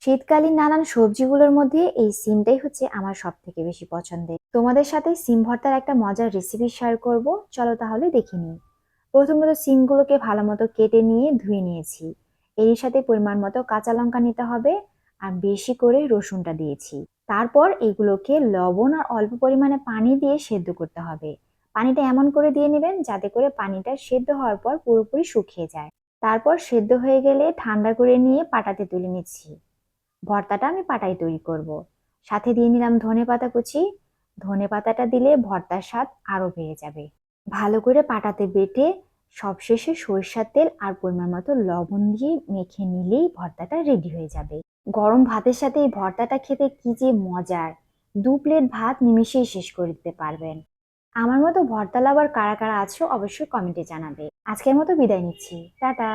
শীতকালীন নানান সবজিগুলোর মধ্যে এই সিমটাই হচ্ছে আমার সব থেকে বেশি পছন্দের। তোমাদের সাথে সিম ভর্তার একটা মজার রেসিপি শেয়ার করব, চলো তাহলে দেখে নিই। প্রথমত সিমগুলোকে ভালো মতো কেটে নিয়ে ধুয়ে নিয়েছি। এর সাথে পরিমাণ মতো কাঁচা লঙ্কা নিতে হবে, আর বেশি করে রসুনটা দিয়েছি। তারপর এগুলোকে লবণ আর অল্প পরিমাণে পানি দিয়ে সেদ্ধ করতে হবে। পানিটা এমন করে দিয়ে নেবেন যাতে করে পানিটা সেদ্ধ হওয়ার পর পুরোপুরি শুকিয়ে যায়। তারপর সেদ্ধ হয়ে গেলে ঠান্ডা করে নিয়ে পাটাতে তুলে নিচ্ছি। ভর্তাটা আমি পাটায় তৈরি করব। সাথে দিয়ে নিলাম ধনেপাতা কুচি। ধনেপাতাটা দিলে ভর্তার স্বাদ আরো বেড়ে যাবে। ভালো করে পাটাতে বেটে সবশেষে সরিষার তেল আর পরিমাণ মতো লবণ দিয়ে মেখে নিলেই ভর্তাটা রেডি হয়ে যাবে। গরম ভাতের সাথে এই ভর্তাটা খেতে কি যে মজার! 2 প্লেট ভাত নিমিশেই শেষ করে দিতে পারবেন। আমার মতো ভর্তা লাভার কারা কারা আছো অবশ্যই কমেন্টে জানাবে। আজকের মতো বিদায় নিচ্ছি, টাটা।